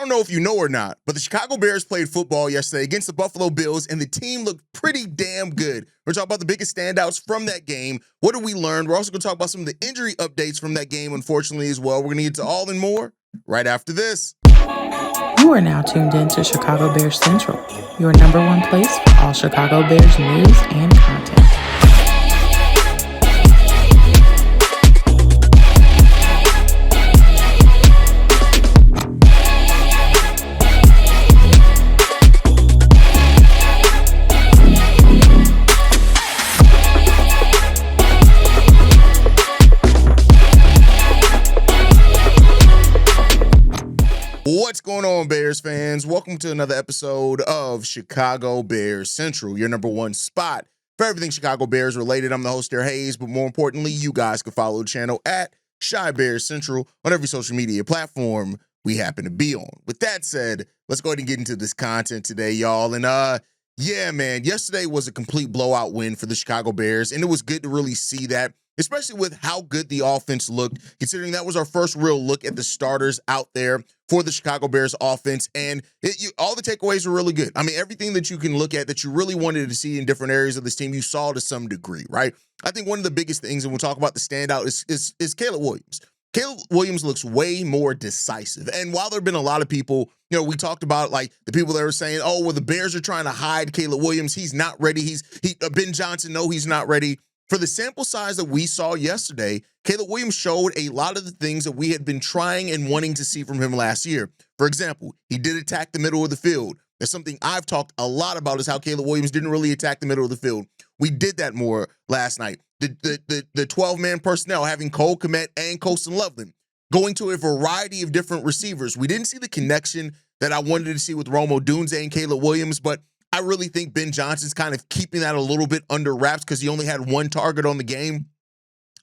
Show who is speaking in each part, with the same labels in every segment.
Speaker 1: don't know if you know or not, but the Chicago Bears played football yesterday against the Buffalo Bills, and the team looked pretty damn good. We're talking about the biggest standouts from that game. What did we learn? We're also going to talk about some of the injury updates from that game, unfortunately, as well. We're going to get to all and more right after this.
Speaker 2: You are now tuned in to Chicago Bears Central, your number one place for all Chicago Bears news and content.
Speaker 1: What's going on, Bears fans? Welcome to another episode of Chicago Bears Central, your number one spot for everything Chicago Bears related. I'm the host, Terrell Hayes, but more importantly, you guys can follow the channel at Chi Bears Central on every social media platform we happen to be on. With that said, let's go ahead and get into this content today, y'all. And yeah, man, yesterday was a complete blowout win for the Chicago Bears, and it was good to really see that, especially with how good the offense looked, considering that was our first real look at the starters out there for the Chicago Bears offense. And all the takeaways were really good. I mean, everything that you can look at that you really wanted to see in different areas of this team, you saw to some degree, right? I think one of the biggest things, and we'll talk about the standout, is Caleb Williams. Caleb Williams looks way more decisive. And while there have been a lot of people, you know, we talked about like the people that were saying, oh, well, the Bears are trying to hide Caleb Williams. He's not ready. Ben Johnson, no, he's not ready. For the sample size that we saw yesterday, Caleb Williams showed a lot of the things that we had been trying and wanting to see from him last year. For example, he did attack the middle of the field. That's something I've talked a lot about, is how Caleb Williams didn't really attack the middle of the field. We did that more last night. The 12-man personnel, having Cole Kmet and Colston Loveland, going to a variety of different receivers. We didn't see the connection that I wanted to see with Rome Odunze and Caleb Williams, but I really think Ben Johnson's kind of keeping that a little bit under wraps because he only had one target on the game.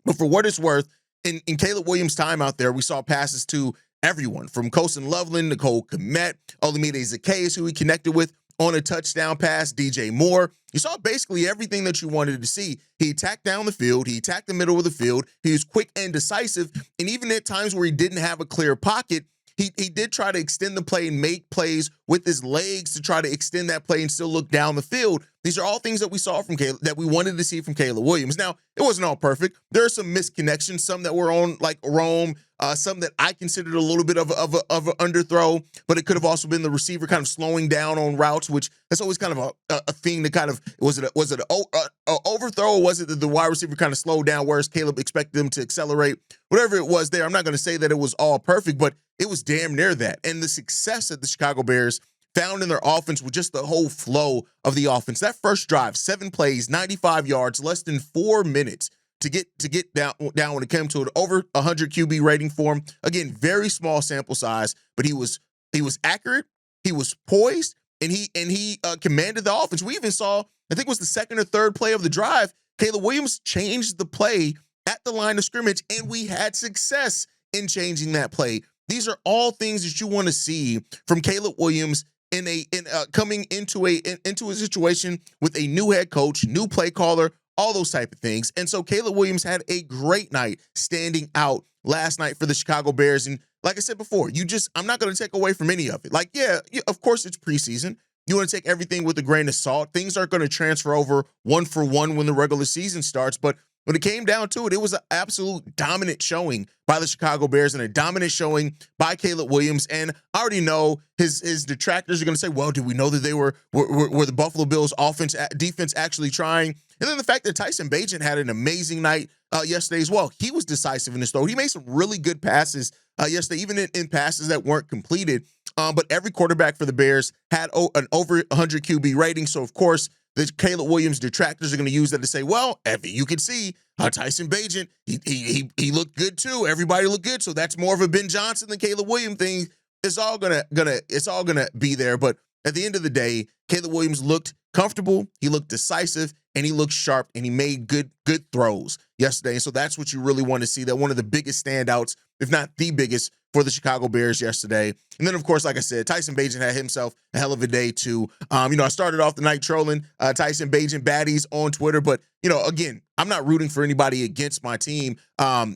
Speaker 1: But for what it's worth, in Caleb Williams' time out there, we saw passes to everyone from Colston Loveland, Nicole Kmet, Olamide Zaccheaus, who he connected with on a touchdown pass, DJ Moore. You saw basically everything that you wanted to see. He attacked down the field. He attacked the middle of the field. He was quick and decisive. And even at times where he didn't have a clear pocket, he did try to extend the play and make plays with his legs to try to extend that play and still look down the field. These are all things that we saw from Caleb, that we wanted to see from Caleb Williams. Now, it wasn't all perfect. There are some misconnections, some that were on like Rome, some that I considered a little bit of an underthrow, but it could have also been the receiver kind of slowing down on routes, which that's always kind of a thing to kind of, was it an overthrow, or was it that the wide receiver kind of slowed down, whereas Caleb expected him to accelerate? Whatever it was there, I'm not going to say that it was all perfect, but it was damn near that. And the success that the Chicago Bears found in their offense with just the whole flow of the offense. That first drive, 7 plays, 95 yards, less than 4 minutes to get down when it came to an over 100 QB rating for him. Again, very small sample size, but he was accurate, he was poised, and he commanded the offense. We even saw, I think it was the second or third play of the drive, Caleb Williams changed the play at the line of scrimmage, and we had success in changing that play. These are all things that you want to see from Caleb Williams coming into a situation with a new head coach, new play caller, all those type of things. And so Caleb Williams had a great night standing out last night for the Chicago Bears. And like I said before, I'm not going to take away from any of it. Like, yeah, of course it's preseason. You want to take everything with a grain of salt. Things aren't going to transfer over one for one when the regular season starts. But when it came down to it, it was an absolute dominant showing by the Chicago Bears and a dominant showing by Caleb Williams. And I already know his detractors are going to say, well, did we know that they were the Buffalo Bills defense actually trying? And then the fact that Tyson Bagent had an amazing night yesterday as well. He was decisive in his throw. He made some really good passes yesterday, even in passes that weren't completed. But every quarterback for the Bears had an over 100 QB rating. So, of course, the Caleb Williams detractors are going to use that to say, well, you can see Tyson Bagent, he looked good too. Everybody looked good. So that's more of a Ben Johnson than Caleb Williams thing. It's all gonna be there. But at the end of the day, Caleb Williams looked comfortable, he looked decisive, and he looked sharp, and he made good throws yesterday. And so that's what you really want to see. That one of the biggest standouts, if not the biggest, for the Chicago Bears yesterday. And then, of course, like I said, Tyson Bagent had himself a hell of a day too. I started off the night trolling Tyson Bagent baddies on Twitter, but again, I'm not rooting for anybody against my team.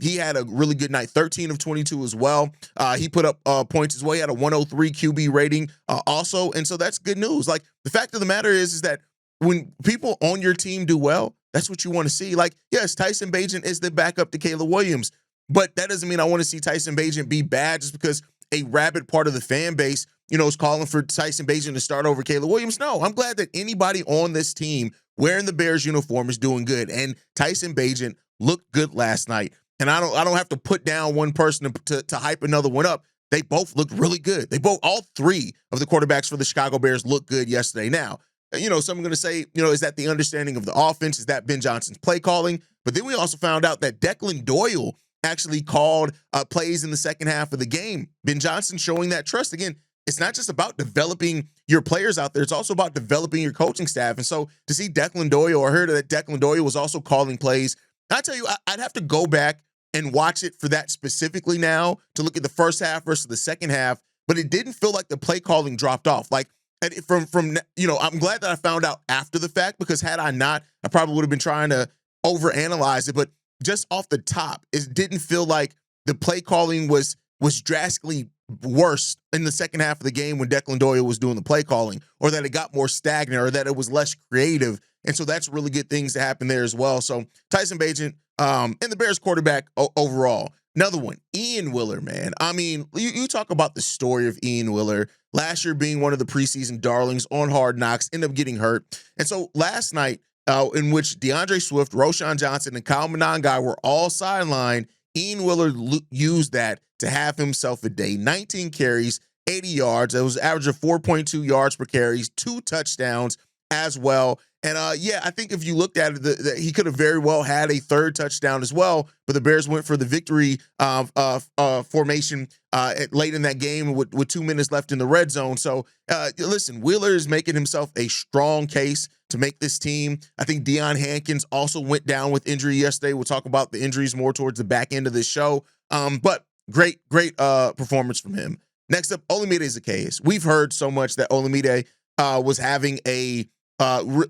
Speaker 1: He had a really good night, 13 of 22 as well. He put up points as well. He had a 103 QB rating also, and so that's good news. Like, the fact of the matter is that when people on your team do well, that's what you want to see. Like, yes, Tyson Bagent is the backup to Caleb Williams, but that doesn't mean I want to see Tyson Bagent be bad just because a rabid part of the fan base, is calling for Tyson Bagent to start over Caleb Williams. No, I'm glad that anybody on this team wearing the Bears uniform is doing good. And Tyson Bagent looked good last night. And I don't have to put down one person to hype another one up. They both looked really good. All three of the quarterbacks for the Chicago Bears looked good yesterday. Now, some are going to say, is that the understanding of the offense? Is that Ben Johnson's play calling? But then we also found out that Declan Doyle actually called plays in the second half of the game. Ben Johnson showing that trust. Again, it's not just about developing your players out there. It's also about developing your coaching staff. And so to see Declan Doyle, or heard that Declan Doyle was also calling plays, I tell you, I'd have to go back and watch it for that specifically now to look at the first half versus the second half. But it didn't feel like the play calling dropped off. Like, I'm glad that I found out after the fact, because had I not, I probably would have been trying to overanalyze it. But just off the top, it didn't feel like the play calling was drastically worse in the second half of the game when Declan Doyle was doing the play calling, or that it got more stagnant, or that it was less creative. And so that's really good things to happen there as well. So Tyson Bagent and the Bears quarterback overall. Another one, Ian Willer, man. I mean, you talk about the story of Ian Willer. Last year being one of the preseason darlings on Hard Knocks, ended up getting hurt. And so last night, in which DeAndre Swift, Roschon Johnson, and Kyle Monangai were all sidelined, Ian Willer used that to have himself a day. 19 carries, 80 yards. It was an average of 4.2 yards per carries, 2 touchdowns as well. And I think if you looked at it, he could have very well had a third touchdown as well, but the Bears went for the victory formation late in that game with 2 minutes left in the red zone. So listen, Wheeler is making himself a strong case to make this team. I think Deion Hankins also went down with injury yesterday. We'll talk about the injuries more towards the back end of this show. But great performance from him. Next up, Olamide Zaccheaus. We've heard so much that Olamide was having a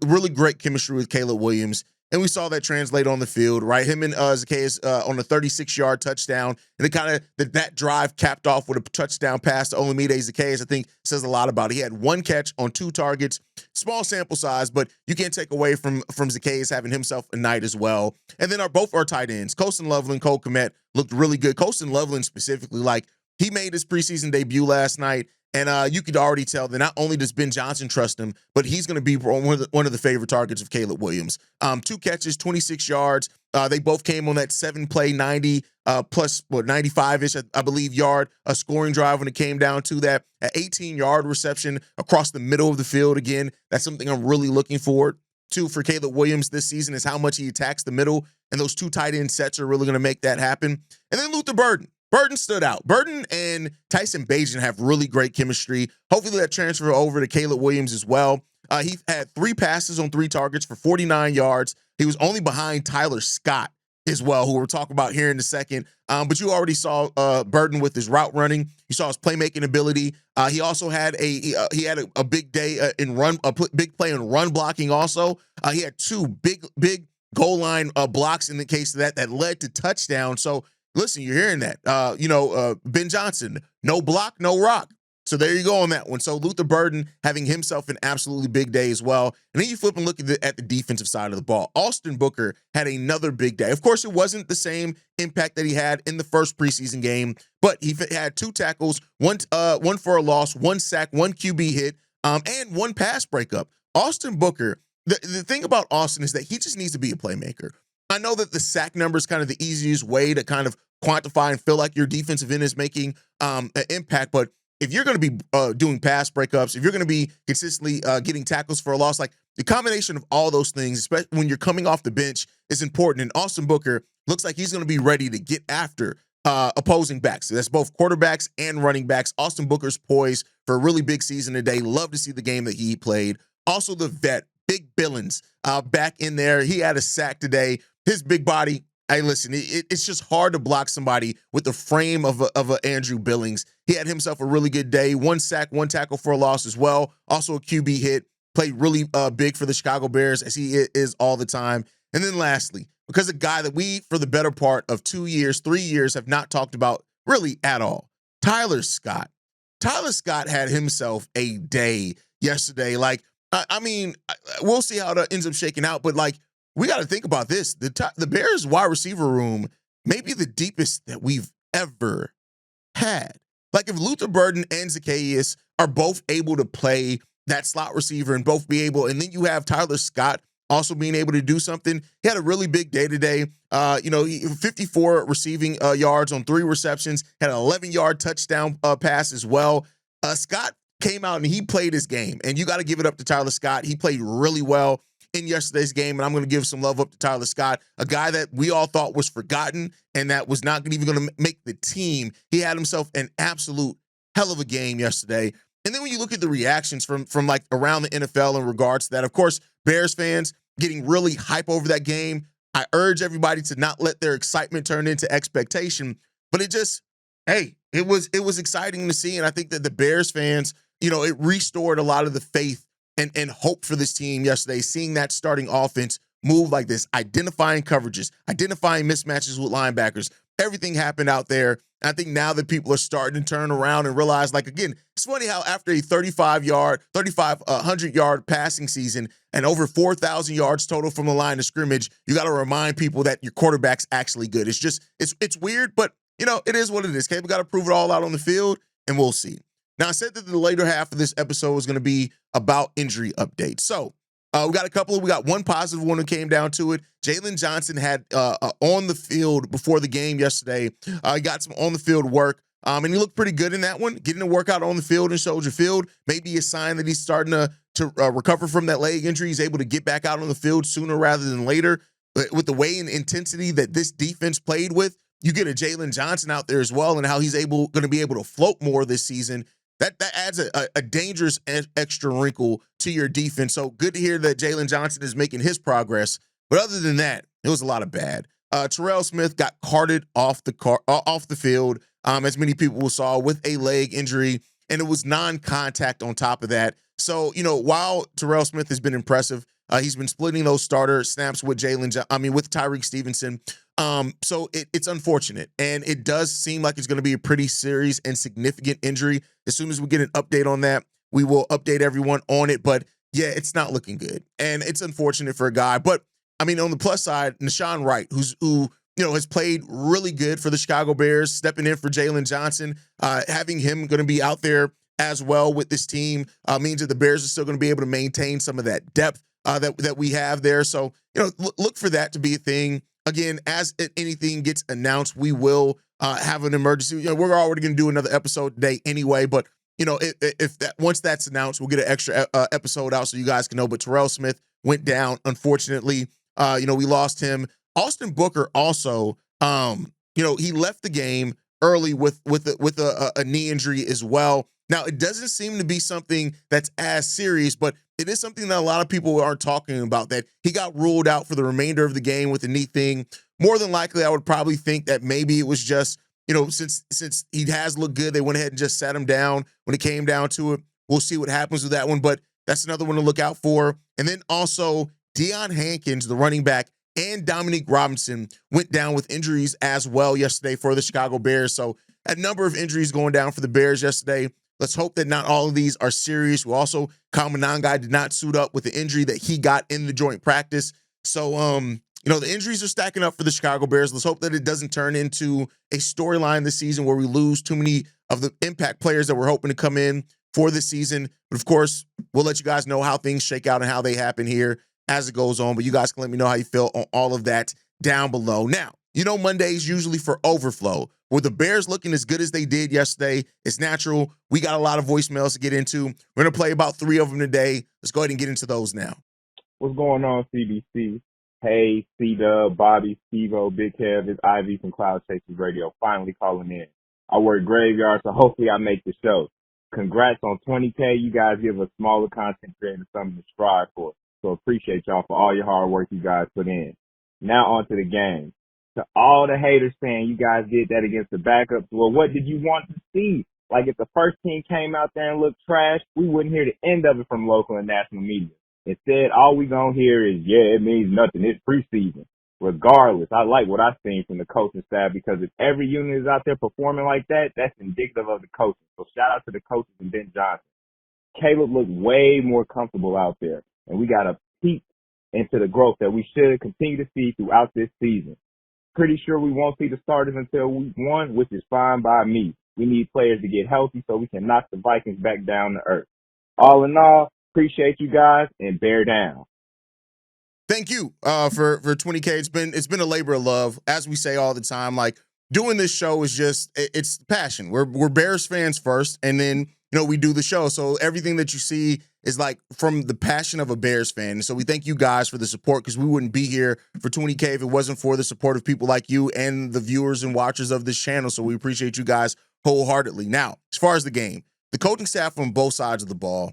Speaker 1: really great chemistry with Caleb Williams, and we saw that translate on the field, right? Him and Zaccheaus on a 36-yard touchdown, and it kind of that drive capped off with a touchdown pass to Olamide Zaccheaus. I think says a lot about it. He had 1 catch on 2 targets, small sample size, but you can't take away from Zaccheaus having himself a night as well. And then both our tight ends, Colston Loveland, Cole Kmet, looked really good. Colston Loveland specifically, like, he made his preseason debut last night. And you could already tell that not only does Ben Johnson trust him, but he's going to be one of the favorite targets of Caleb Williams. 2 catches, 26 yards. They both came on that 7-play, 90 plus 95-ish, I believe, yard scoring drive when it came down to that. An 18-yard reception across the middle of the field. Again, that's something I'm really looking forward to for Caleb Williams this season, is how much he attacks the middle. And those 2 tight end sets are really going to make that happen. And then Luther Burden. Burden stood out. Burden and Tyson Bagent have really great chemistry. Hopefully that transfer over to Caleb Williams as well. He had 3 passes on 3 targets for 49 yards. He was only behind Tyler Scott as well, who we'll talk about here in a second. But you already saw Burden with his route running. You saw his playmaking ability. He also had a big day big play in run blocking also. He had 2 big goal line blocks in the case of that led to touchdowns. So listen, you're hearing that. Ben Johnson, no block, no rock. So there you go on that one. So Luther Burden having himself an absolutely big day as well. And then you flip and look at the defensive side of the ball. Austin Booker had another big day. Of course, it wasn't the same impact that he had in the first preseason game, but he had 2 tackles, one for a loss, 1 sack, 1 QB hit, and 1 pass breakup. Austin Booker, the thing about Austin is that he just needs to be a playmaker. I know that the sack number is kind of the easiest way to kind of quantify and feel like your defensive end is making an impact. But if you're going to be doing pass breakups, if you're going to be consistently getting tackles for a loss, like the combination of all those things, especially when you're coming off the bench, is important. And Austin Booker looks like he's going to be ready to get after opposing backs. So that's both quarterbacks and running backs. Austin Booker's poised for a really big season today. Love to see the game that he played. Also the vet, Big Billings, back in there. He had a sack today. His big body Hey, listen, it's just hard to block somebody with the frame of a Andrew Billings. He had himself a really good day. 1 sack, 1 tackle for a loss as well. Also a QB hit. Played really big for the Chicago Bears, as he is all the time. And then lastly, because a guy that we, for the better part of 2 years, 3 years, have not talked about really at all, Tyler Scott. Tyler Scott had himself a day yesterday. Like, I mean, we'll see how that ends up shaking out, but like, we got to think about this. The Bears wide receiver room may be the deepest that we've ever had. Like, if Luther Burden and Zaccheaus are both able to play that slot receiver and both be able, and then you have Tyler Scott also being able to do something. He had a really big day today. 54 receiving yards on 3 receptions, had an 11-yard touchdown pass as well. Scott came out and he played his game, and you got to give it up to Tyler Scott. He played really well in yesterday's game, and I'm going to give some love up to Tyler Scott, a guy that we all thought was forgotten and that was not even going to make the team. He had himself an absolute hell of a game yesterday. And then when you look at the reactions from like around the NFL in regards to that, of course, Bears fans getting really hype over that game. I urge everybody to not let their excitement turn into expectation, but it was exciting to see. And I think that the Bears fans, it restored a lot of the faith and hope for this team yesterday, seeing that starting offense move like this, identifying coverages, identifying mismatches with linebackers. Everything happened out there. And I think now that people are starting to turn around and realize, like, again, it's funny how after a 3,500-yard passing season and over 4,000 yards total from the line of scrimmage, you got to remind people that your quarterback's actually good. It's just, it's weird, but, it is what it is. Okay, we got to prove it all out on the field, and we'll see. Now, I said that the later half of this episode was going to be about injury updates. So we got one positive one that came down to it. Jalen Johnson had on the field before the game yesterday. He got some on the field work, and he looked pretty good in that one. Getting a workout on the field in Soldier Field may be a sign that he's starting to recover from that leg injury. He's able to get back out on the field sooner rather than later. With the way and intensity that this defense played with, you get a Jalen Johnson out there as well, and how he's going to be able to float more this season. That adds a dangerous extra wrinkle to your defense. So good to hear that Jalen Johnson is making his progress. But other than that, it was a lot of bad. Terrell Smith got carted off the field, as many people saw, with a leg injury, and it was non-contact on top of that. So, while Terrell Smith has been impressive, he's been splitting those starter snaps with with Tyreek Stevenson. So it's unfortunate, and it does seem like it's going to be a pretty serious and significant injury. As soon as we get an update on that, we will update everyone on it. But yeah, it's not looking good, and it's unfortunate for a guy. But I mean, on the plus side, Nashawn Wright, who has played really good for the Chicago Bears, stepping in for Jalen Johnson, having him going to be out there as well with this team means that the Bears are still going to be able to maintain some of that depth that we have there. So look for that to be a thing. Again, as anything gets announced, we will have an emergency. We're already going to do another episode today anyway, but if once that's announced, we'll get an extra episode out so you guys can know. But Terrell Smith went down, unfortunately. We lost him. Austin Booker also, he left the game early with a knee injury as well. Now, it doesn't seem to be something that's as serious, but it is something that a lot of people aren't talking about, that he got ruled out for the remainder of the game with the knee thing. More than likely, I would probably think that maybe it was just, since he has looked good, they went ahead and just sat him down when it came down to it. We'll see what happens with that one, but that's another one to look out for. And then also, Deion Hankins, the running back, and Dominique Robinson went down with injuries as well yesterday for the Chicago Bears. So a number of injuries going down for the Bears yesterday. Let's hope that not all of these are serious. We also, Kamanangai did not suit up with the injury that he got in the joint practice. So, the injuries are stacking up for the Chicago Bears. Let's hope that it doesn't turn into a storyline this season where we lose too many of the impact players that we're hoping to come in for this season. But of course, we'll let you guys know how things shake out and how they happen here as it goes on. But you guys can let me know how you feel on all of that down below. Now, Monday's usually for overflow. With the Bears looking as good as they did yesterday, it's natural. We got a lot of voicemails to get into. We're going to play about 3 of them today. Let's go ahead and get into those now.
Speaker 3: What's going on, CBC? Hey, C-Dub, Bobby, Steve-O, Big Kev, it's Ivy from Cloud Chasers Radio, finally calling in. I work graveyard, so hopefully I make the show. Congrats on 20K. You guys give us smaller content creators something to strive for. So appreciate y'all for all your hard work you guys put in. Now on to the game. To all the haters saying you guys did that against the backups, well, what did you want to see? Like, if the first team came out there and looked trash, we wouldn't hear the end of it from local and national media. Instead, all we gonna hear is, yeah, it means nothing. It's preseason. Regardless, I like what I've seen from the coaching staff, because if every unit is out there performing like that, that's indicative of the coaching. So shout out to the coaches and Ben Johnson. Caleb looked way more comfortable out there, and we got a peek into the growth that we should continue to see throughout this season. Pretty sure we won't see the starters until week 1, which is fine by me. We need players to get healthy so we can knock the Vikings back down to earth. All in all, appreciate you guys, and bear down.
Speaker 1: Thank you for 20K. It's been a labor of love, as we say all the time. Like, doing this show is just it's passion. We're Bears fans first, and then we do the show. So everything that you see is like from the passion of a Bears fan. And so we thank you guys for the support, because we wouldn't be here for 20K if it wasn't for the support of people like you and the viewers and watchers of this channel. So we appreciate you guys wholeheartedly. Now, as far as the game, the coaching staff on both sides of the ball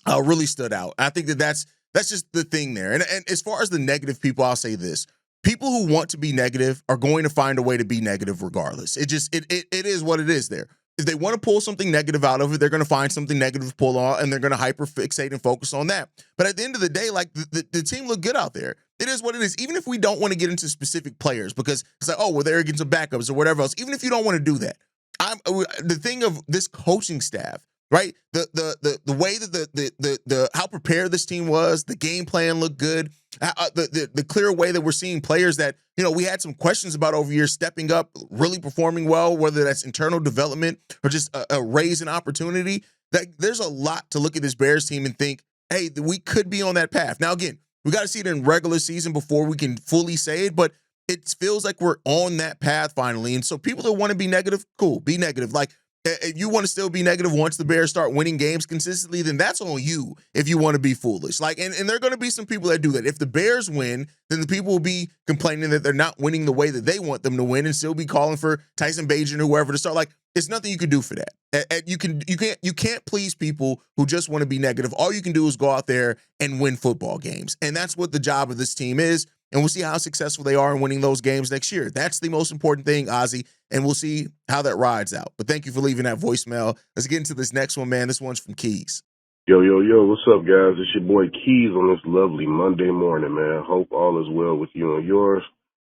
Speaker 1: really stood out. I think that's just the thing there. And as far as the negative people, I'll say this. People who want to be negative are going to find a way to be negative regardless. It is what it is there. If they want to pull something negative out of it, they're going to find something negative to pull on, and they're going to hyper-fixate and focus on that. But at the end of the day, like, the team looked good out there. It is what it is. Even if we don't want to get into specific players, because it's like, oh, well, they're against some backups or whatever else. Even if you don't want to do that, the thing of this coaching staff, right? The way that the how prepared this team was, the game plan looked good. The clear way that we're seeing players that we had some questions about over years stepping up, really performing well, whether that's internal development or just a raise in opportunity. That there's a lot to look at this Bears team and think, hey, we could be on that path. Now, again, we got to see it in regular season before we can fully say it, but it feels like we're on that path finally. And so people that want to be negative, cool, be negative. Like, if you want to still be negative once the Bears start winning games consistently, then that's on you if you want to be foolish. Like, and there are going to be some people that do that. If the Bears win, then the people will be complaining that they're not winning the way that they want them to win, and still be calling for Tyson Bagent or whoever to start. Like, it's nothing you can do for that. You can't please people who just want to be negative. All you can do is go out there and win football games. And that's what the job of this team is. And we'll see how successful they are in winning those games next year. That's the most important thing, Ozzy, and we'll see how that rides out. But thank you for leaving that voicemail. Let's get into this next one, man. This one's from Keys.
Speaker 4: Yo, what's up, guys? It's your boy Keys on this lovely Monday morning, man. Hope all is well with you and yours.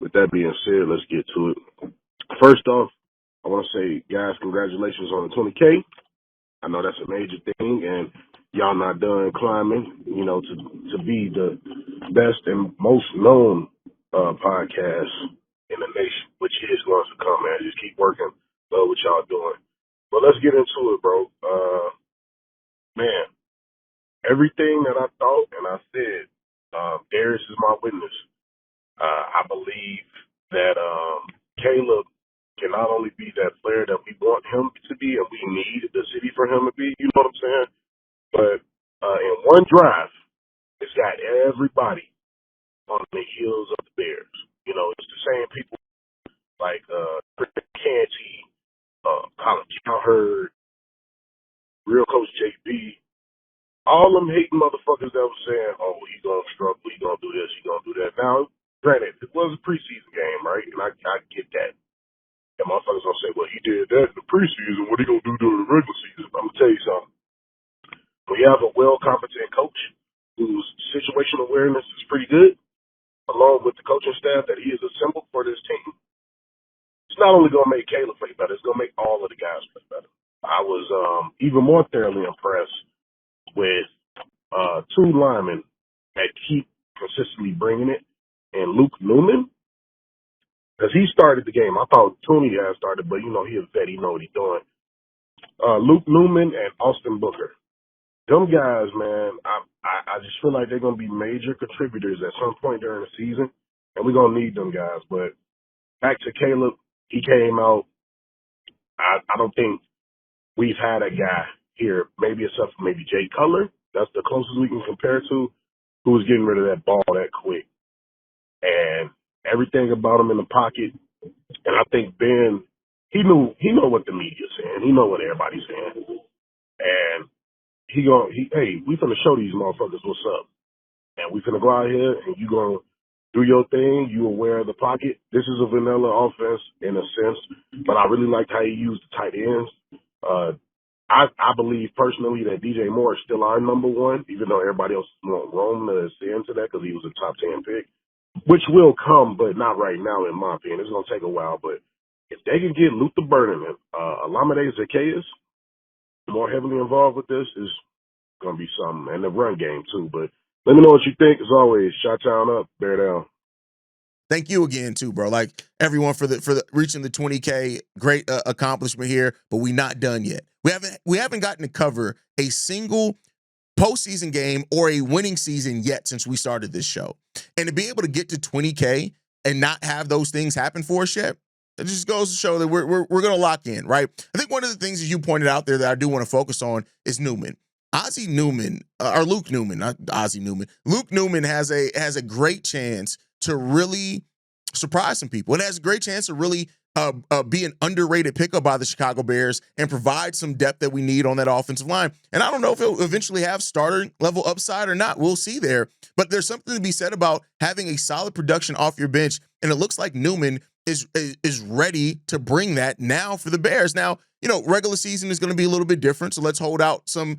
Speaker 4: With that being said, let's get to it. First off, I want to say, guys, congratulations on the 20K. I know that's a major thing, and y'all not done climbing, to be the best and most known podcast in the nation, which is going to come, man. Just keep working. Love what y'all doing. But let's get into it, bro. Man, everything that I thought and I said, Darius is my witness. I believe that Caleb can not only be that player that we want him to be and we need the city for him to be, you know what I'm saying? But in one drive, it's got everybody on the heels of the Bears. It's the same people like Canty, Colin Cowherd, Real Coach JB, all them hating motherfuckers that was saying, oh, he's going to struggle, he's going to do this, he's going to do that. Now, granted, it was a preseason game, right? And I get that. And motherfuckers going to say, well, he did that in the preseason. What are he going to do during the regular season? I'm going to tell you something. When you have a well-competent coach whose situational awareness is pretty good, along with the coaching staff that he has assembled for this team, it's not only going to make Caleb play better, it's going to make all of the guys play better. I was even more thoroughly impressed with two linemen that keep consistently bringing it, and Luke Newman, because he started the game. I thought Tooney had started, but, he a vet. He know what he's doing. Luke Newman and Austin Booker. Them guys, man, I just feel like they're going to be major contributors at some point during the season, and we're going to need them guys. But back to Caleb, he came out. I don't think we've had a guy here, maybe except for maybe Jay Cutler. That's the closest we can compare to, who was getting rid of that ball that quick. And everything about him in the pocket. And I think Ben, he know what the media's saying. He know what everybody's saying. And hey, we finna show these motherfuckers what's up. And we finna go out here and you gonna do your thing. You aware of the pocket. This is a vanilla offense in a sense, but I really liked how he used the tight ends. I believe personally that DJ Moore is still our number one, even though everybody else wants Rome to ascend to that because he was a top 10 pick, which will come, but not right now, in my opinion. It's going to take a while, but if they can get Luther Burden and Olamide Zaccheaus more heavily involved with this, is going to be something. And the run game, too. But let me know what you think. As always, Shot-town up, bear down.
Speaker 1: Thank you again, too, bro. Like everyone for the reaching the 20K, great accomplishment here, but we not done yet. We haven't gotten to cover a single postseason game or a winning season yet since we started this show. And to be able to get to 20K and not have those things happen for us yet, it just goes to show that we're going to lock in, right? I think one of the things that you pointed out there that I do want to focus on is Newman. Ozzie Newman, or Luke Newman, not Ozzie Newman. Luke Newman has a great chance to really surprise some people. It has a great chance to really be an underrated pickup by the Chicago Bears and provide some depth that we need on that offensive line. And I don't know if it'll eventually have starter level upside or not. We'll see there. But there's something to be said about having a solid production off your bench. And it looks like Newman is ready to bring that now for the Bears. Now, you know, regular season is going to be a little bit different. So let's hold out some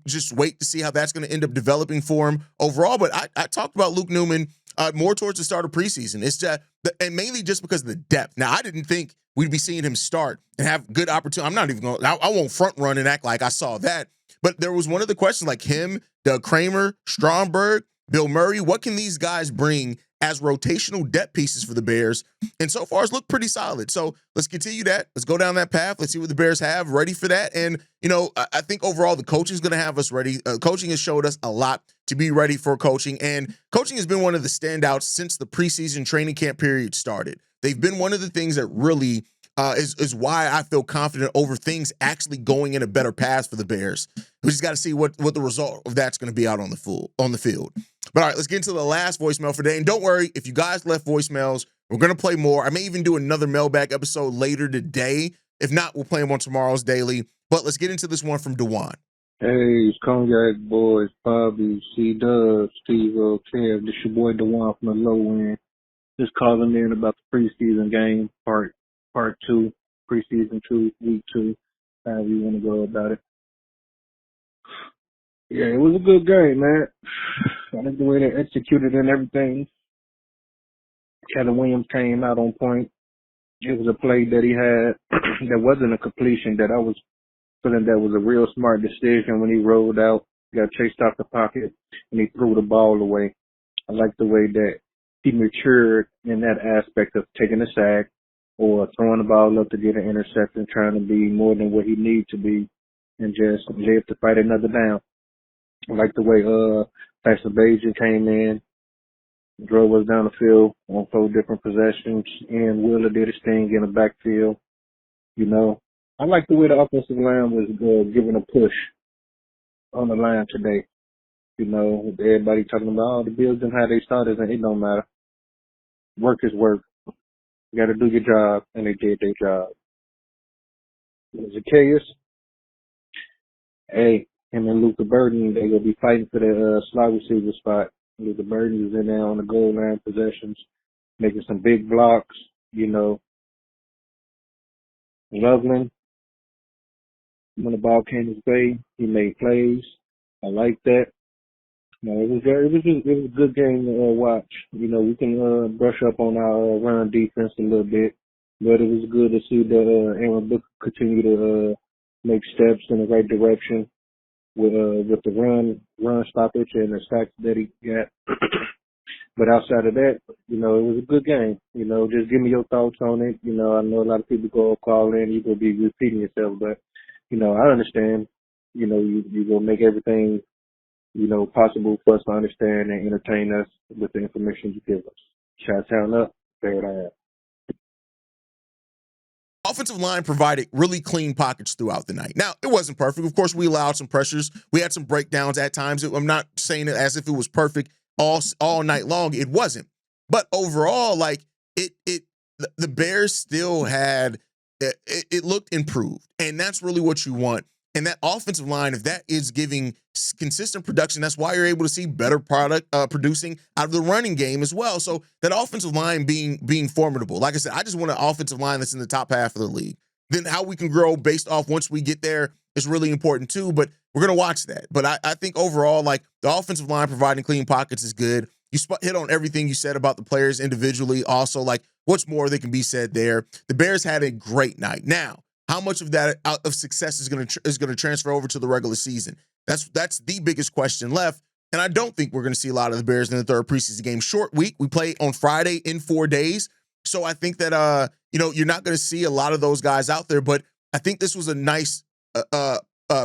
Speaker 1: just wait to see how that's going to end up developing for him overall. But I talked about Luke Newman more towards the start of preseason. It's just, and mainly just because of the depth. Now, I didn't think we'd be seeing him start and have good opportunity. I'm not even going, I won't front run and act like I saw that. But there was one of the questions like him, Doug Kramer, Stromberg, Bill Murray, what can these guys bring as rotational depth pieces for the Bears? And so far, it's looked pretty solid. So let's continue that. Let's go down that path. Let's see what the Bears have ready for that. And, you know, I think overall the coaching is going to have us ready. Coaching has showed us a lot to be ready for coaching. And coaching has been one of the standouts since the preseason training camp period started. They've been one of the things that really is why I feel confident over things actually going in a better path for the Bears. We just got to see what the result of that's going to be out on the field. But all right, let's get into the last voicemail for today. And don't worry, if you guys left voicemails, we're going to play more. I may even do another mailbag episode later today. If not, we'll play them on tomorrow's daily. But let's get into this one from Dewan.
Speaker 5: Hey, it's Cognac Boys, Bobby, C-Dub, Steve, Kev. This your boy Dewan from the low end. Just calling in about the preseason game, part 2, preseason 2, week 2, however you want to go about it. Yeah, it was a good game, man. I like the way they executed and everything. Kevin Williams came out on point. It was a play that he had that wasn't a completion that I was feeling that was a real smart decision when he rolled out, got chased out the pocket, and he threw the ball away. I like the way that he matured in that aspect of taking a sack or throwing the ball up to get an interception, trying to be more than what he needs to be and just live to fight another down. I like the way Tyson Bagent came in, drove us down the field on 4 different possessions, and Wheeler did his thing in the backfield. You know, I like the way the offensive line was giving a push on the line today. You know, everybody talking about all the Bills and how they started, and it don't matter. Work is work. You got to do your job, and they did their job. Zaccheaus, hey, him and Luther Burden, they gonna be fighting for the slot receiver spot. Luther Burden is in there on the goal line possessions, making some big blocks. You know, Loveland, when the ball came his way, he made plays. I like that. No, it was a good game to watch. You know, we can brush up on our run defense a little bit, but it was good to see that Aaron Booker continue to make steps in the right direction with the run stoppage and the sacks that he got. But outside of that, you know, it was a good game. You know, just give me your thoughts on it. You know, I know a lot of people go call in, you're gonna be repeating yourself, but you know, I understand. You know, you gonna make everything, you know, possible for us to understand and entertain us with the information you give us. Shot-town up, fair down.
Speaker 1: Offensive line provided really clean pockets throughout the night. Now, it wasn't perfect. Of course, we allowed some pressures. We had some breakdowns at times. I'm not saying it as if it was perfect all night long. It wasn't. But overall, like the Bears still had it looked improved, and that's really what you want And that offensive line, if that is giving consistent production, that's why you're able to see better product producing out of the running game as well. So that offensive line being formidable. Like I said, I just want an offensive line that's in the top half of the league. Then how we can grow based off once we get there is really important too. But we're going to watch that. But I think overall, like the offensive line providing clean pockets is good. You hit on everything you said about the players individually. Also, like what's more that can be said there. The Bears had a great night. Now, how much of that out of success is going to transfer over to the regular season? That's the biggest question left. And I don't think we're going to see a lot of the Bears in the third preseason game. Short week. We play on Friday in 4 days. So I think that you're not going to see a lot of those guys out there. But I think this was a nice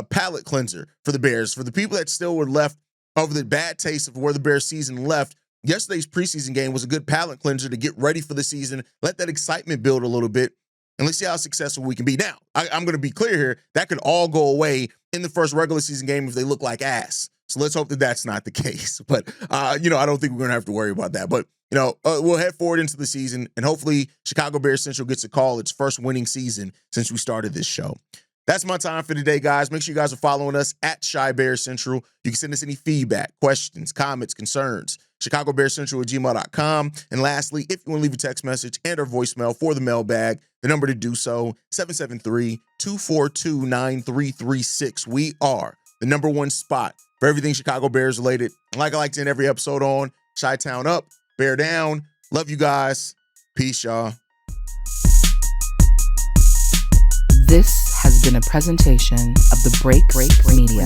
Speaker 1: palate cleanser for the Bears. For the people that still were left over the bad taste of where the Bears season left, yesterday's preseason game was a good palate cleanser to get ready for the season, let that excitement build a little bit, and let's see how successful we can be. Now, I'm going to be clear here. That could all go away in the first regular season game if they look like ass. So let's hope that that's not the case. But, I don't think we're going to have to worry about that. But, we'll head forward into the season, and hopefully Chicago Bears Central gets to call its first winning season since we started this show. That's my time for today, guys. Make sure you guys are following us at Chi Bears Central. You can send us any feedback, questions, comments, concerns, ChicagoBearsCentral@gmail.com. And lastly, if you want to leave a text message and or voicemail for the mailbag, the number to do so, 773-242-9336. We are the number one spot for everything Chicago Bears related. And like I like to end every episode on, Chi-Town up, Bear down. Love you guys. Peace, y'all.
Speaker 2: This has been a presentation of the Break Media.